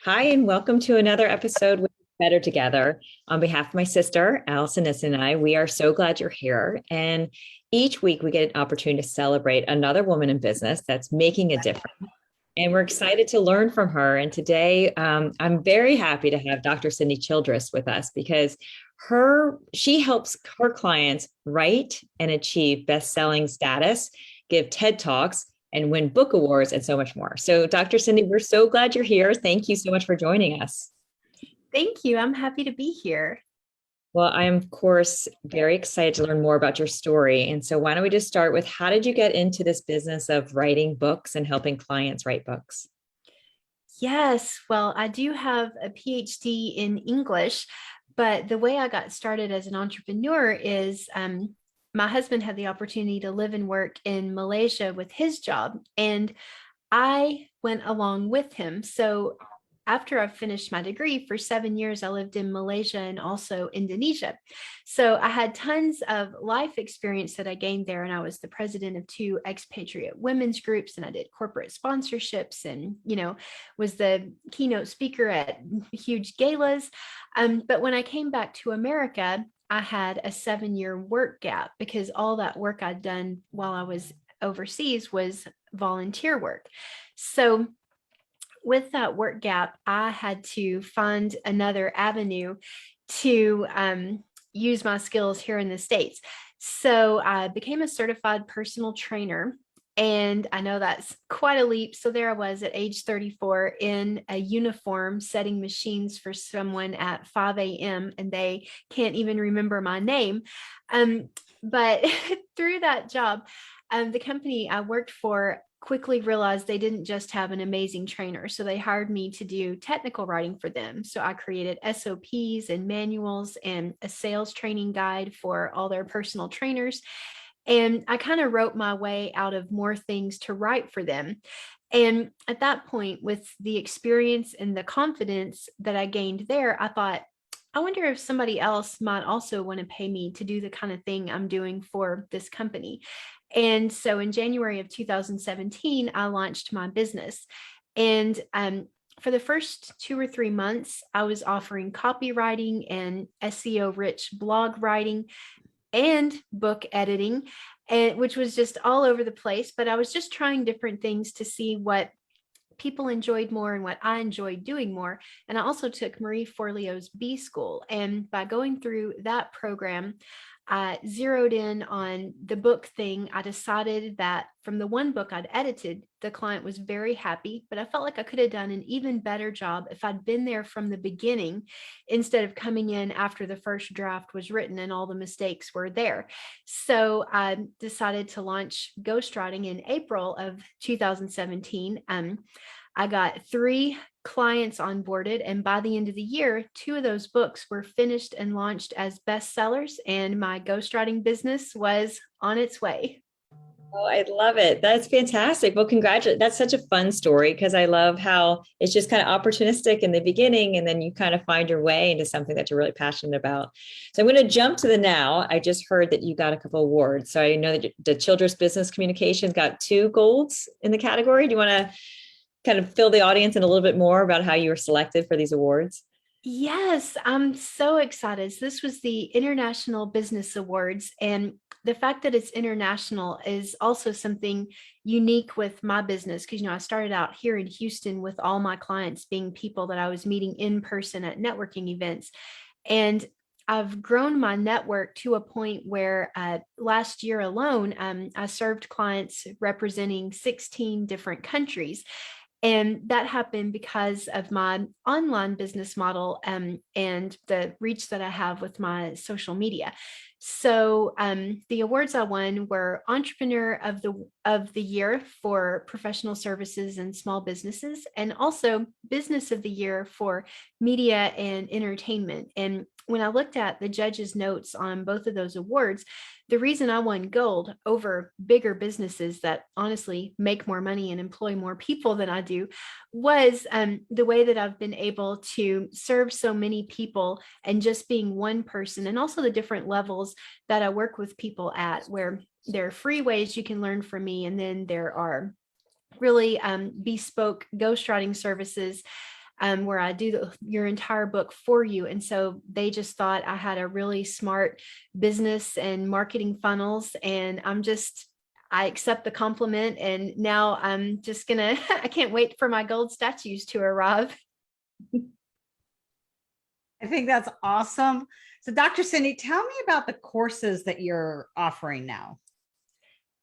Hi, and welcome to another episode with Better Together. On behalf of my sister, Allison Nissen, and I, we are so glad you're here. And each week we get an opportunity to celebrate another woman in business that's making a difference. And we're excited to learn from her. And today, I'm very happy to have Dr. Cindy Childress with us because she helps her clients write and achieve best-selling status, give TED Talks, and win book awards and so much more. So, Dr. Cindy, we're so glad you're here. Thank you so much for joining us. Thank you. I'm happy to be here. Well, I am, of course, very excited to learn more about your story. And so, why don't we just start with how did you get into this business of writing books and helping clients write books? Yes, well, I do have a PhD in English, but the way I got started as an entrepreneur is my husband had the opportunity to live and work in Malaysia with his job, and I went along with him. So after I finished my degree for 7 years, I lived in Malaysia and also Indonesia. So I had tons of life experience that I gained there. And I was the president of two expatriate women's groups, and I did corporate sponsorships and, was the keynote speaker at huge galas. But when I came back to America, I had a 7-year work gap because all that work I'd done while I was overseas was volunteer work. So with that work gap, I had to find another avenue to use my skills here in the States. So I became a certified personal trainer. And I know that's quite a leap. So there I was at age 34 in a uniform setting machines for someone at 5 a.m. and they can't even remember my name. But through that job, the company I worked for quickly realized they didn't just have an amazing trainer. So they hired me to do technical writing for them. So I created SOPs and manuals and a sales training guide for all their personal trainers. And I kind of wrote my way out of more things to write for them. And at that point, with the experience and the confidence that I gained there, I thought, I wonder if somebody else might also want to pay me to do the kind of thing I'm doing for this company. And so in January of 2017, I launched my business. And for the first 2 or 3 months, I was offering copywriting and SEO rich blog writing and book editing, and which was just all over the place. But I was just trying different things to see what people enjoyed more and what I enjoyed doing more. And I also took Marie Forleo's B School. And by going through that program, I zeroed in on the book thing. I decided that from the one book I'd edited, the client was very happy, but I felt like I could have done an even better job if I'd been there from the beginning instead of coming in after the first draft was written and all the mistakes were there. So I decided to launch ghostwriting in April of 2017. I got 3 clients onboarded, and by the end of the year, 2 of those books were finished and launched as bestsellers, and my ghostwriting business was on its way. Oh, I love it. That's fantastic. Well, congratulations. That's such a fun story because I love how it's just kind of opportunistic in the beginning and then you kind of find your way into something that you're really passionate about. So I'm going to jump to the now. I just heard that you got a couple awards. So I know that the Childress Business Communication got 2 golds in the category. Do you want to kind of fill the audience in a little bit more about how you were selected for these awards? Yes, I'm so excited. So this was the International Business Awards, and the fact that it's international is also something unique with my business because I started out here in Houston with all my clients being people that I was meeting in person at networking events. And I've grown my network to a point where last year alone, I served clients representing 16 different countries. And that happened because of my online business model and the reach that I have with my social media. So the awards I won were Entrepreneur of the Year for professional services and small businesses, and also Business of the Year for media and entertainment. And when I looked at the judges' notes on both of those awards, the reason I won gold over bigger businesses that honestly make more money and employ more people than I do was the way that I've been able to serve so many people and just being one person, and also the different levels that I work with people at, where there are free ways you can learn from me, and then there are really bespoke ghostwriting services where I do your entire book for you. And so they just thought I had a really smart business and marketing funnels. And I accept the compliment. And now I'm just I can't wait for my gold statues to arrive. I think that's awesome. So Dr. Cindy, tell me about the courses that you're offering now.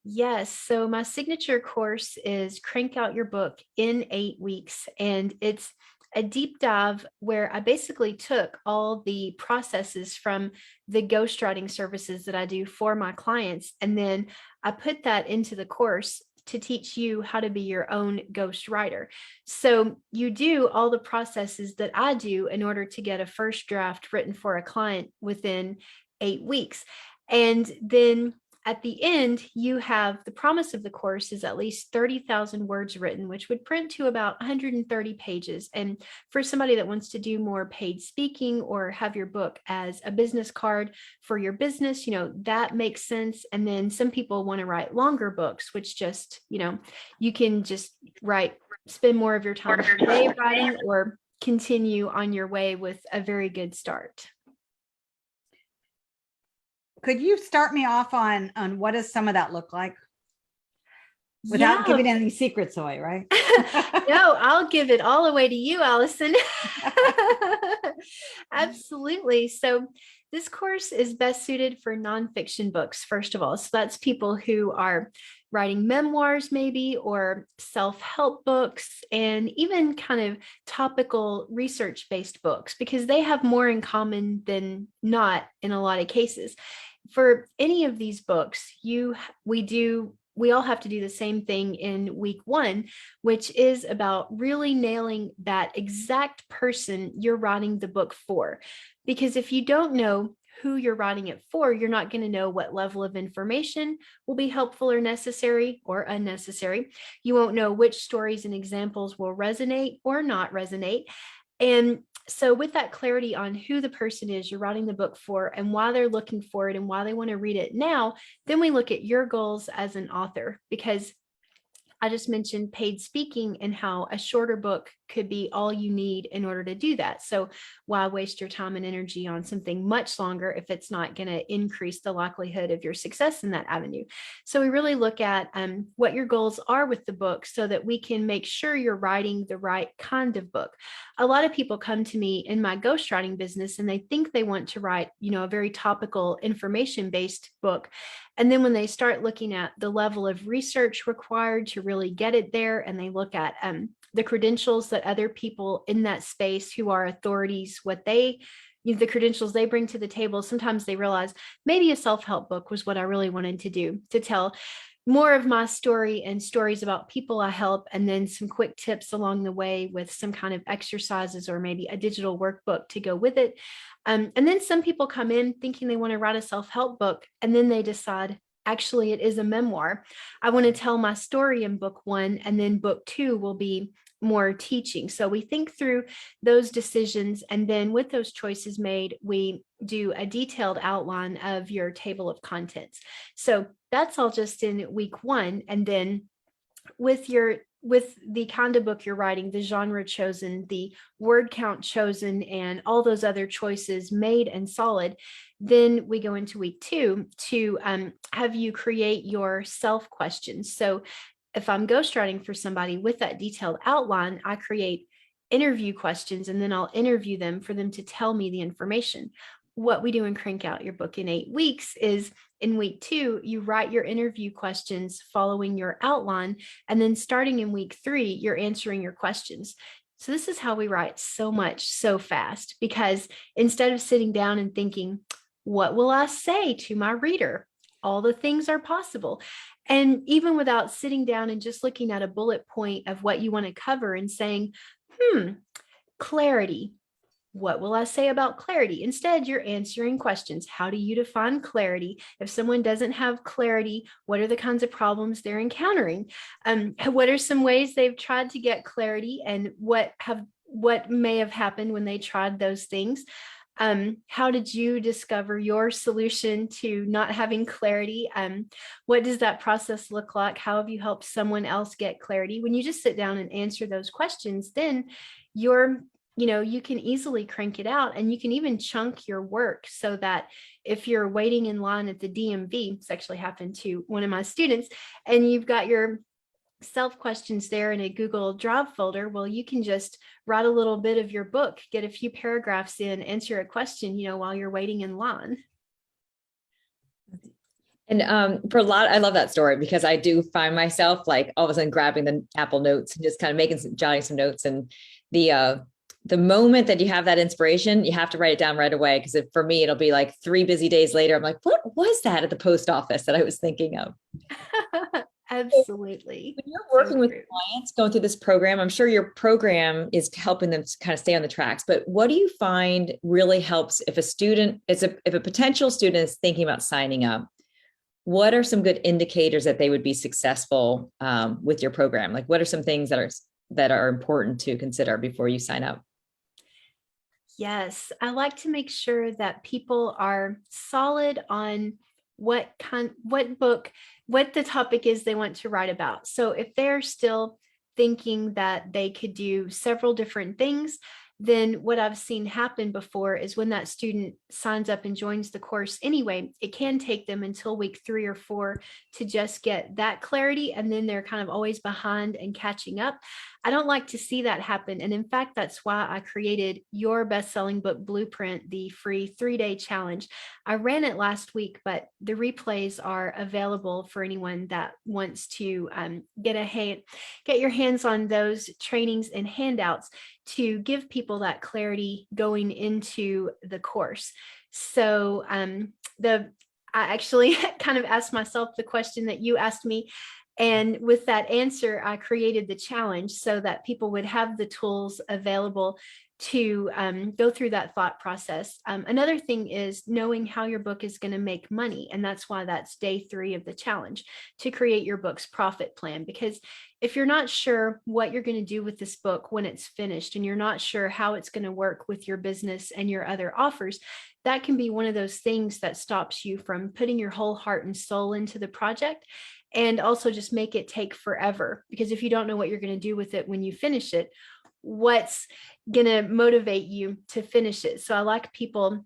Yes. So my signature course is Crank Out Your Book in 8 weeks. And it's a deep dive where I basically took all the processes from the ghostwriting services that I do for my clients. And then I put that into the course to teach you how to be your own ghostwriter. So you do all the processes that I do in order to get a first draft written for a client within 8 weeks. And then at the end, you have the promise of the course is at least 30,000 words written, which would print to about 130 pages. And for somebody that wants to do more paid speaking or have your book as a business card for your business, that makes sense. And then some people want to write longer books, which just, you can just spend more of your time today writing or continue on your way with a very good start. Could you start me off on what does some of that look like? Without giving any secrets away, right? No, I'll give it all away to you, Allison. Absolutely. So this course is best suited for nonfiction books, first of all. So that's people who are writing memoirs maybe, or self-help books, and even kind of topical research-based books, because they have more in common than not in a lot of cases. For any of these books, we all have to do the same thing in week 1, which is about really nailing that exact person you're writing the book for. Because if you don't know who you're writing it for, you're not going to know what level of information will be helpful or necessary or unnecessary. You won't know which stories and examples will resonate or not resonate. And so with that clarity on who the person is you're writing the book for and why they're looking for it and why they want to read it now, then we look at your goals as an author, because I just mentioned paid speaking and how a shorter book could be all you need in order to do that. So why waste your time and energy on something much longer if it's not going to increase the likelihood of your success in that avenue? So we really look at what your goals are with the book so that we can make sure you're writing the right kind of book. A lot of people come to me in my ghostwriting business and they think they want to write, a very topical information-based book. And then when they start looking at the level of research required to really get it there, and they look at the credentials that other people in that space who are authorities, the credentials they bring to the table, sometimes they realize maybe a self-help book was what I really wanted to do, to tell more of my story and stories about people I help, and then some quick tips along the way with some kind of exercises or maybe a digital workbook to go with it. And then some people come in thinking they want to write a self-help book, and then they decide, actually, it is a memoir. I want to tell my story in book 1, and then book 2 will be more teaching. So we think through those decisions, and then with those choices made, we do a detailed outline of your table of contents. So that's all just in week 1. And then with the kind of book you're writing, the genre chosen, the word count chosen, and all those other choices made and solid, then we go into week 2 to have you create your self questions. So if I'm ghostwriting for somebody with that detailed outline, I create interview questions, and then I'll interview them for them to tell me the information. What we do in Crank Out Your Book in 8 weeks is in week 2, you write your interview questions following your outline. And then starting in week 3, you're answering your questions. So this is how we write so much, so fast, because instead of sitting down and thinking, what will I say to my reader? All the things are possible. And even without sitting down and just looking at a bullet point of what you want to cover and saying, clarity. What will I say about clarity? Instead, you're answering questions. How do you define clarity? If someone doesn't have clarity, what are the kinds of problems they're encountering? What are some ways they've tried to get clarity, and what may have happened when they tried those things? How did you discover your solution to not having clarity? What does that process look like? How have you helped someone else get clarity? When you just sit down and answer those questions, then you're you can easily crank it out, and you can even chunk your work so that if you're waiting in line at the DMV, it's actually happened to one of my students, and you've got your self questions there in a Google Drive folder, well, you can just write a little bit of your book, get a few paragraphs in, answer a question, while you're waiting in line. And for a lot, I love that story because I do find myself like all of a sudden grabbing the Apple Notes and just kind of jotting some notes. And the moment that you have that inspiration, you have to write it down right away. Because for me, it'll be like 3 busy days later. I'm like, what was that at the post office that I was thinking of? Absolutely. When you're working with clients going through this program, I'm sure your program is helping them to kind of stay on the tracks. But what do you find really helps if a potential student is thinking about signing up? What are some good indicators that they would be successful with your program? Like, what are some things that are important to consider before you sign up? Yes, I like to make sure that people are solid on what the topic is they want to write about. So if they're still thinking that they could do several different things, then what I've seen happen before is when that student signs up and joins the course anyway, it can take them until week 3 or 4 to just get that clarity. And then they're kind of always behind and catching up. I don't like to see that happen. And in fact, that's why I created your best-selling book blueprint, the free 3-day challenge. I ran it last week, but the replays are available for anyone that wants to get your hands on those trainings and handouts to give people that clarity going into the course. So I actually kind of asked myself the question that you asked me. And with that answer, I created the challenge so that people would have the tools available to go through that thought process. Another thing is knowing how your book is going to make money. And that's why that's day 3 of the challenge, to create your book's profit plan. Because if you're not sure what you're going to do with this book when it's finished, and you're not sure how it's going to work with your business and your other offers, that can be one of those things that stops you from putting your whole heart and soul into the project. And also just make it take forever, because if you don't know what you're going to do with it when you finish it, what's going to motivate you to finish it? So I like people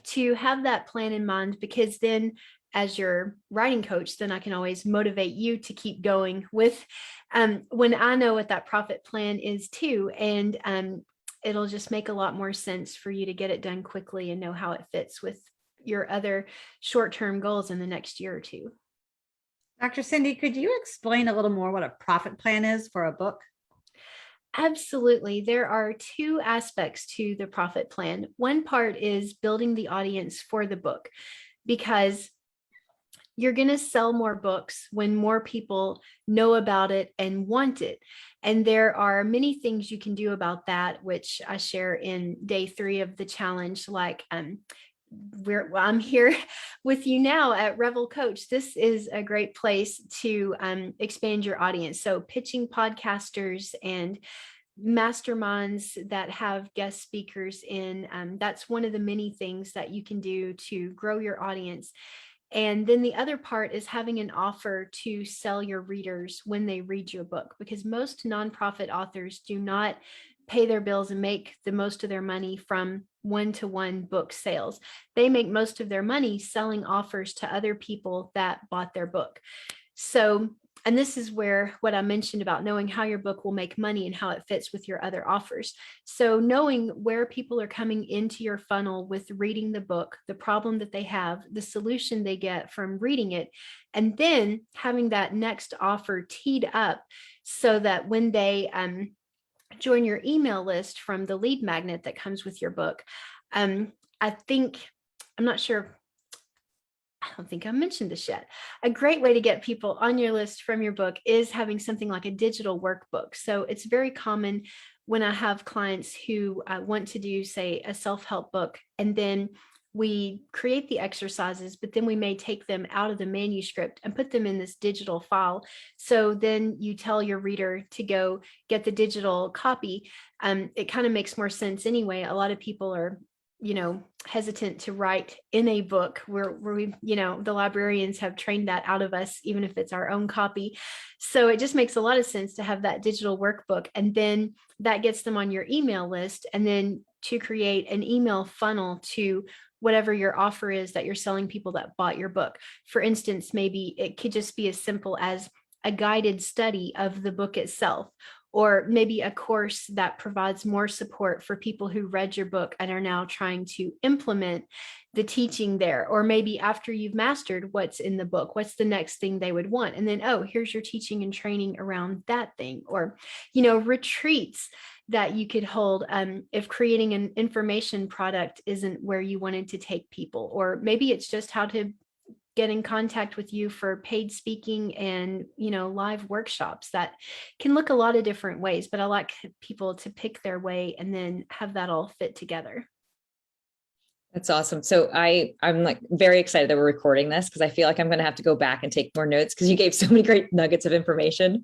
to have that plan in mind, because then as your writing coach, then I can always motivate you to keep going with when I know what that profit plan is too. And it'll just make a lot more sense for you to get it done quickly and know how it fits with your other short-term goals in the next year or 2. Dr. Cindy, could you explain a little more what a profit plan is for a book? Absolutely. There are 2 aspects to the profit plan. One part is building the audience for the book, because you're going to sell more books when more people know about it and want it. And there are many things you can do about that, which I share in day 3 of the challenge, like I'm here with you now at Revel Coach. This is a great place to expand your audience. So pitching podcasters and masterminds that have guest speakers in, that's one of the many things that you can do to grow your audience. And then the other part is having an offer to sell your readers when they read your book, because most nonprofit authors do not pay their bills and make the most of their money from one-to-one book sales. They make most of their money selling offers to other people that bought their book. So, and this is where what I mentioned about knowing how your book will make money and how it fits with your other offers. So knowing where people are coming into your funnel with reading the book, the problem that they have, the solution they get from reading it, and then having that next offer teed up so that when they join your email list from the lead magnet that comes with your book. I'm not sure. I don't think I mentioned this yet. A great way to get people on your list from your book is having something like a digital workbook. So it's very common when I have clients who want to do, say, a self-help book, and then we create the exercises, but then we may take them out of the manuscript and put them in this digital file. So then you tell your reader to go get the digital copy. It kind of makes more sense anyway. A lot of people are hesitant to write in a book where we, the librarians have trained that out of us, even if it's our own copy. So it just makes a lot of sense to have that digital workbook, and then that gets them on your email list, and then to create an email funnel to whatever your offer is that you're selling people that bought your book. For instance, maybe it could just be as simple as a guided study of the book itself, or maybe a course that provides more support for people who read your book and are now trying to implement the teaching there. Or maybe after you've mastered what's in the book, what's the next thing they would want? And then, oh, here's your teaching and training around that thing. Or, retreats that you could hold if creating an information product isn't where you wanted to take people. Or maybe it's just how to get in contact with you for paid speaking and, live workshops. That can look a lot of different ways, but I like people to pick their way and then have that all fit together. That's awesome. So I'm like very excited that we're recording this, because I feel like I'm going to have to go back and take more notes, because you gave so many great nuggets of information.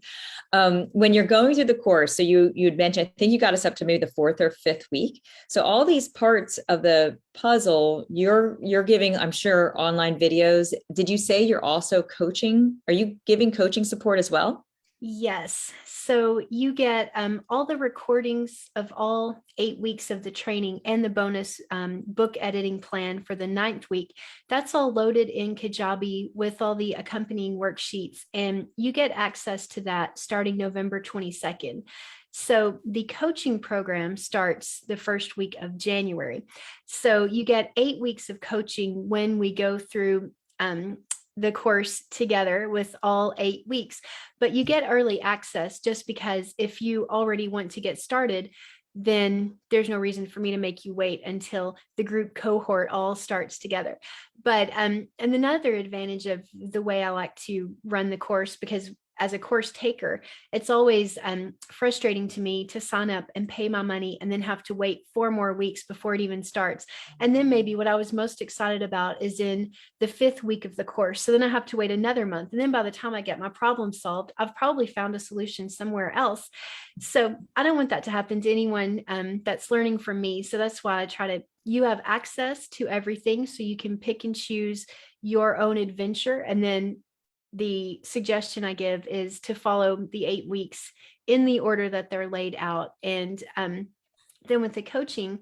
When you're going through the course, so you'd mentioned, I think you got us up to maybe the 4th or 5th week. So all these parts of the puzzle, you're giving, I'm sure, online videos. Did you say you're also coaching? Are you giving coaching support as well? Yes. So you get all the recordings of all 8 weeks of the training and the bonus book editing plan for the 9th week. That's all loaded in Kajabi with all the accompanying worksheets. And you get access to that starting November 22nd. So the coaching program starts the first week of January. So you get 8 weeks of coaching when we go through the course together with all 8 weeks, but you get early access just because if you already want to get started, then there's no reason for me to make you wait until the group cohort all starts together. But, and another advantage of the way I like to run the course, because as a course taker, it's always frustrating to me to sign up and pay my money and then have to wait 4 more weeks before it even starts. And then maybe what I was most excited about is in the 5th week of the course. So then I have to wait another month. And then by the time I get my problem solved, I've probably found a solution somewhere else. So I don't want that to happen to anyone that's learning from me. So that's why I try to, you have access to everything so you can pick and choose your own adventure. And then the suggestion I give is to follow the 8 weeks in the order that they're laid out. And then with the coaching,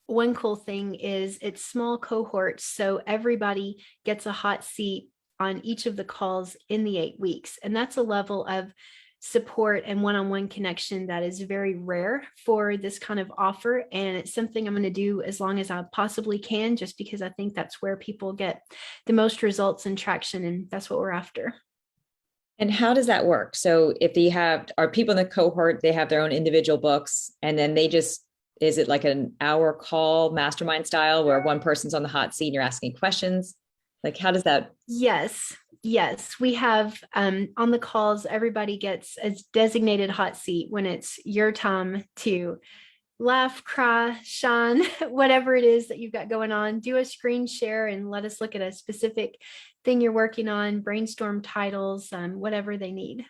one cool thing is it's small cohorts. So everybody gets a hot seat on each of the calls in the 8 weeks. And that's a level of support and one-on-one connection that is very rare for this kind of offer. And it's something I'm going to do as long as I possibly can, just because I think that's where people get the most results and traction. And that's what we're after. And how does that work? So if are people in the cohort, they have their own individual books, and then is it like an hour call mastermind style where one person's on the hot seat and you're asking questions? Like, how does that? Yes, we have on the calls, everybody gets a designated hot seat when it's your time to laugh, cry, shine, whatever it is that you've got going on. Do a screen share and let us look at a specific thing you're working on, brainstorm titles, whatever they need.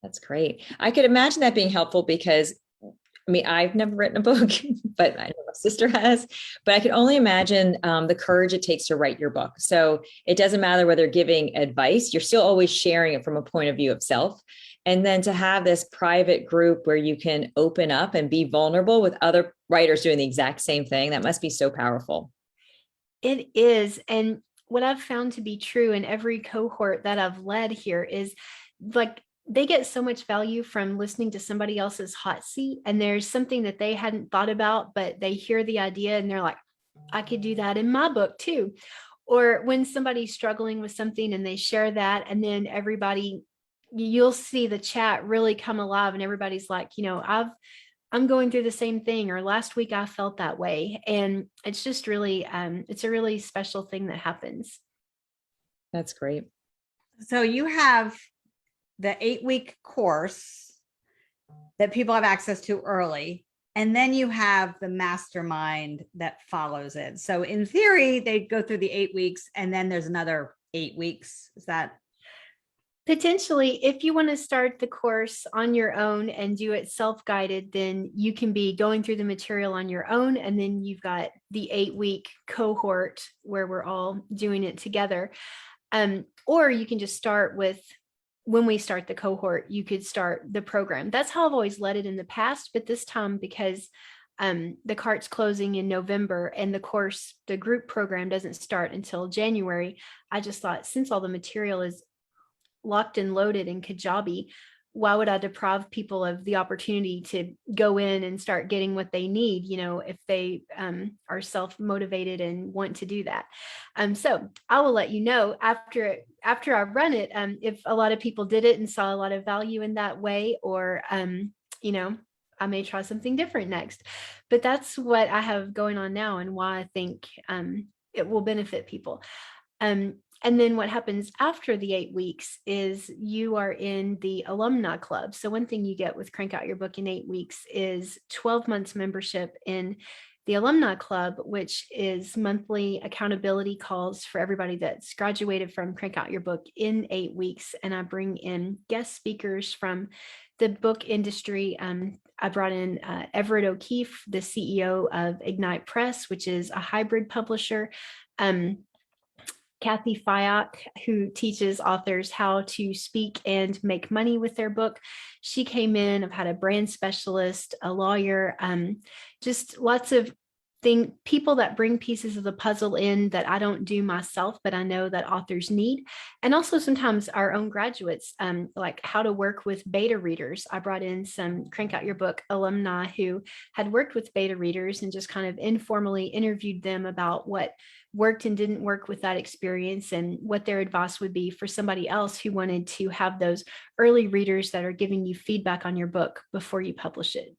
That's great. I could imagine that being helpful because I've never written a book, but I know my sister has, but I can only imagine the courage it takes to write your book. So it doesn't matter whether giving advice, you're still always sharing it from a point of view of self. And then to have this private group where you can open up and be vulnerable with other writers doing the exact same thing, that must be so powerful. It is. And what I've found to be true in every cohort that I've led here is like, they get so much value from listening to somebody else's hot seat, and there's something that they hadn't thought about, but they hear the idea and they're like, I could do that in my book too. Or when somebody's struggling with something and they share that, and then you'll see the chat really come alive, and everybody's like, I'm going through the same thing, or last week I felt that way. And it's just really, it's a really special thing that happens. That's great. So you have the 8-week course that people have access to early, and then you have the mastermind that follows it. So in theory, they go through the 8 weeks, and then there's another 8 weeks. Is that? Potentially, if you want to start the course on your own and do it self-guided, then you can be going through the material on your own. And then you've got the 8-week cohort where we're all doing it together. Or you can just start with, when we start the cohort, you could start the program. That's how I've always led it in the past. But this time, because the cart's closing in November and the group program doesn't start until January, I just thought, since all the material is locked and loaded in Kajabi, why would I deprive people of the opportunity to go in and start getting what they need, if they are self-motivated and want to do that. So I will let you know after I run it, if a lot of people did it and saw a lot of value in that way, or, I may try something different next. But that's what I have going on now and why I think it will benefit people. And then what happens after the 8 weeks is you are in the alumni club. So one thing you get with Crank Out Your Book in 8 weeks is 12 months membership in the alumni club, which is monthly accountability calls for everybody that's graduated from Crank Out Your Book in 8 weeks. And I bring in guest speakers from the book industry. I brought in Everett O'Keefe, the CEO of Ignite Press, which is a hybrid publisher. Kathy Fyock, who teaches authors how to speak and make money with their book. She came in. I've had a brand specialist, a lawyer, just lots of people that bring pieces of the puzzle in that I don't do myself, but I know that authors need. And also sometimes our own graduates, like how to work with beta readers. I brought in some Crank Out Your Book alumni who had worked with beta readers and just kind of informally interviewed them about what worked and didn't work with that experience and what their advice would be for somebody else who wanted to have those early readers that are giving you feedback on your book before you publish it.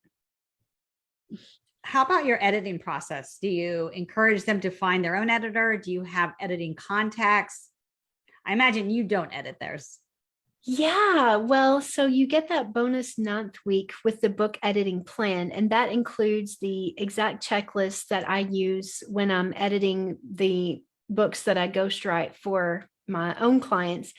How about your editing process? Do you encourage them to find their own editor? Do you have editing contacts? I imagine you don't edit theirs. Yeah, well, so you get that bonus 9th week with the book editing plan, and that includes the exact checklist that I use when I'm editing the books that I ghostwrite for my own clients.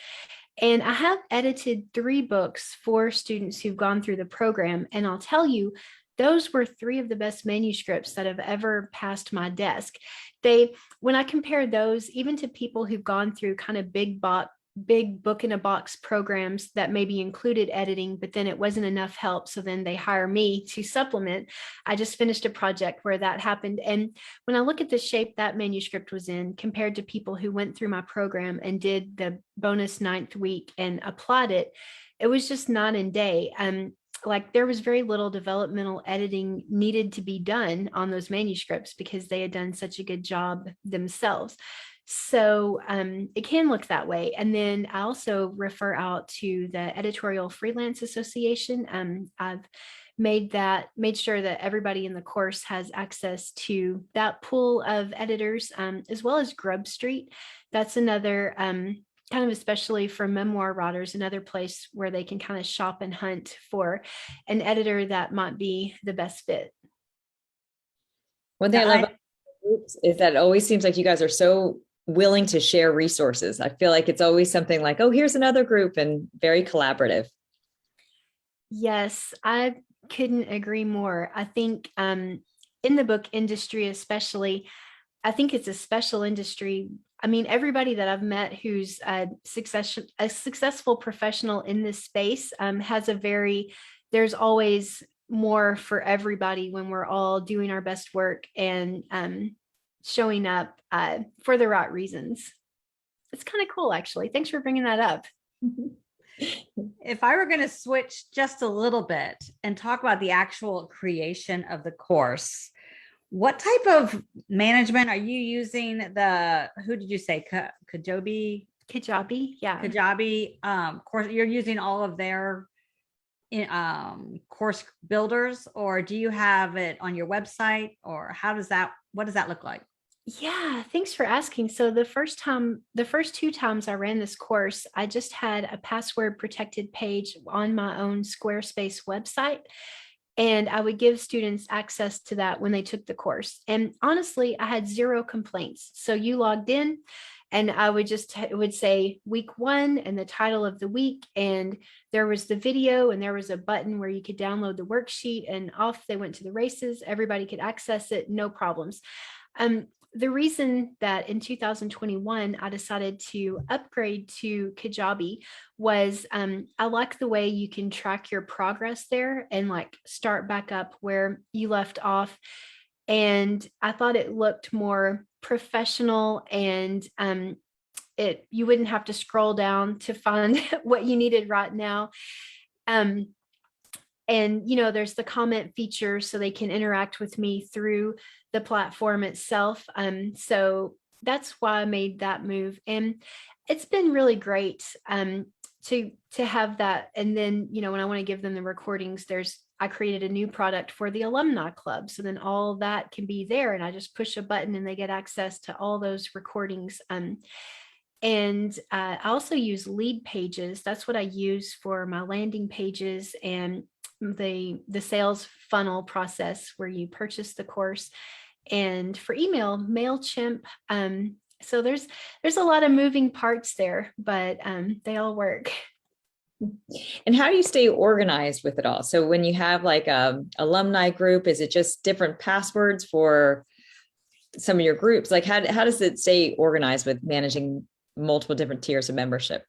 And I have edited 3 books for students who've gone through the program. And I'll tell you, those were 3 of the best manuscripts that have ever passed my desk. When I compare those, even to people who've gone through kind of big book in a box programs that maybe included editing, but then it wasn't enough help. So then they hire me to supplement. I just finished a project where that happened. And when I look at the shape that manuscript was in compared to people who went through my program and did the bonus 9th week and applied it, it was just night and day. Like there was very little developmental editing needed to be done on those manuscripts because they had done such a good job themselves. So it can look that way. And then I also refer out to the Editorial Freelance Association. I've made sure that everybody in the course has access to that pool of editors, as well as Grub Street. That's another kind of, especially for memoir writers, another place where they can kind of shop and hunt for an editor that might be the best fit. One thing I love about groups is that it always seems like you guys are so willing to share resources. I feel like it's always something like, oh, here's another group, and very collaborative. Yes, I couldn't agree more. I think in the book industry, especially, I think it's a special industry. I mean, everybody that I've met who's a successful professional in this space has there's always more for everybody when we're all doing our best work and showing up for the right reasons. It's kind of cool, actually. Thanks for bringing that up. If I were going to switch just a little bit and talk about the actual creation of the course, what type of management are you using? Who did you say? Kajabi? Yeah. Kajabi course. You're using all of their course builders, or do you have it on your website, or what does that look like? Yeah, thanks for asking. So the first 2 times I ran this course, I just had a password protected page on my own Squarespace website. And I would give students access to that when they took the course. And honestly, I had 0 complaints. So you logged in And I would say week 1 and the title of the week. And there was the video and there was a button where you could download the worksheet, and off they went to the races. Everybody could access it, no problems. The reason that in 2021 I decided to upgrade to Kajabi was I like the way you can track your progress there and like start back up where you left off. And I thought it looked more professional, and you wouldn't have to scroll down to find what you needed right now. And, there's the comment feature so they can interact with me through the platform itself. So that's why I made that move. And it's been really great to have that. And then, when I want to give them the recordings, I created a new product for the alumni club. So then all that can be there, and I just push a button and they get access to all those recordings. And I also use lead pages. That's what I use for my landing pages and the sales funnel process where you purchase the course, and for email, MailChimp. So there's a lot of moving parts there, but they all work. And how do you stay organized with it all? So when you have like a alumni group, is it just different passwords for some of your groups? Like how does it stay organized with managing multiple different tiers of membership?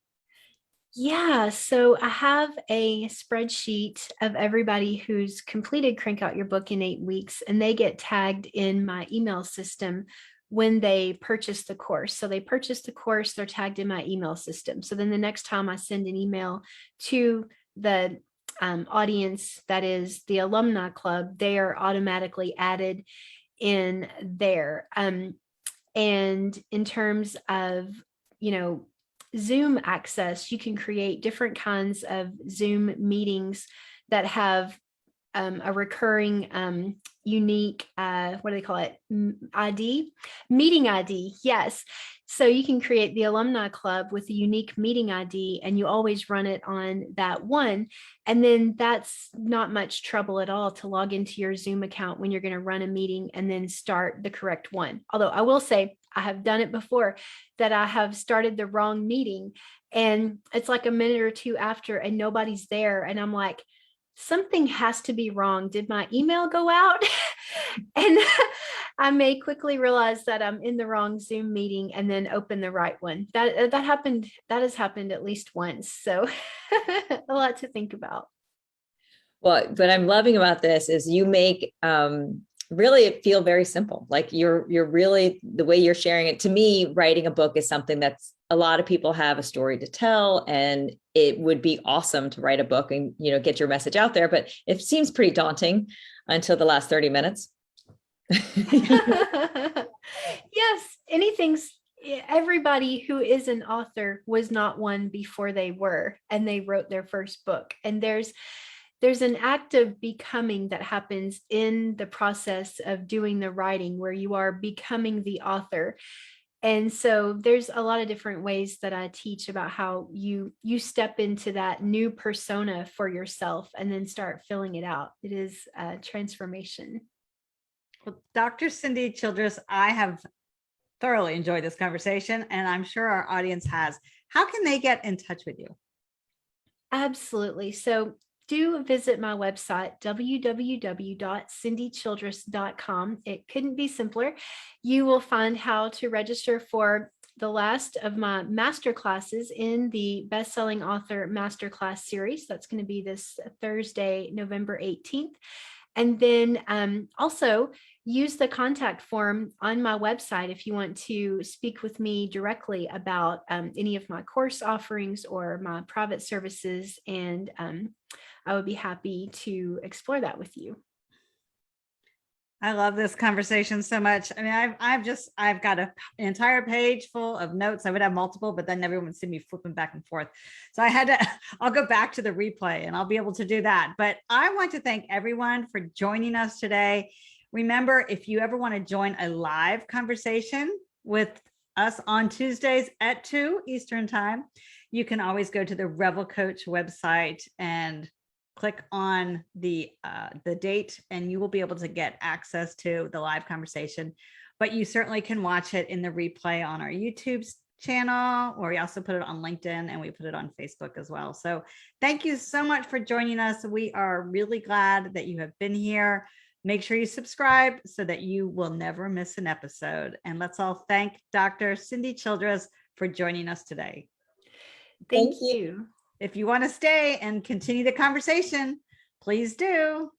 Yeah, so I have a spreadsheet of everybody who's completed Crank Out Your Book in 8 weeks, and they get tagged in my email system when they purchase the course. So they purchase the course, they're tagged in my email system. So then the next time I send an email to the audience that is the alumni club, they are automatically added in there. And in terms of, Zoom access, you can create different kinds of Zoom meetings that have a recurring unique, what do they call it? ID? Meeting ID, yes. So you can create the alumni club with a unique meeting ID, and you always run it on that one. And then that's not much trouble at all to log into your Zoom account when you're going to run a meeting and then start the correct one. Although I will say, I have done it before that I have started the wrong meeting, and it's like a minute or two after and nobody's there. And I'm like, something has to be wrong. Did my email go out? And I may quickly realize that I'm in the wrong Zoom meeting and then open the right one. That happened. That has happened at least once. So a lot to think about. Well, what I'm loving about this is you make really it feel very simple. Like you're really, the way you're sharing it to me, writing a book is something that's a lot of people have a story to tell, and it would be awesome to write a book and, get your message out there. But it seems pretty daunting until the last 30 minutes. Yes, everybody who is an author was not one before they were, and they wrote their first book. And there's an act of becoming that happens in the process of doing the writing, where you are becoming the author. And so there's a lot of different ways that I teach about how you step into that new persona for yourself and then start filling it out. It is a transformation. Well, Dr. Cindy Childress, I have thoroughly enjoyed this conversation, and I'm sure our audience has. How can they get in touch with you? Absolutely. So do visit my website, www.cindychildress.com. It couldn't be simpler. You will find how to register for the last of my masterclasses in the Best-Selling Author Masterclass series. That's going to be this Thursday, November 18th. And then also use the contact form on my website if you want to speak with me directly about any of my course offerings or my private services. And I would be happy to explore that with you. I love this conversation so much. I mean, I've got an entire page full of notes. I would have multiple, but then everyone would see me flipping back and forth. So I'll go back to the replay and I'll be able to do that. But I want to thank everyone for joining us today. Remember, if you ever want to join a live conversation with us on Tuesdays at 2 Eastern time, you can always go to the Revel Coach website and click on the date, and you will be able to get access to the live conversation. But you certainly can watch it in the replay on our YouTube channel, or we also put it on LinkedIn and we put it on Facebook as well. So thank you so much for joining us. We are really glad that you have been here. Make sure you subscribe so that you will never miss an episode. And let's all thank Dr. Cindy Childress for joining us today. Thank you. If you want to stay and continue the conversation, please do.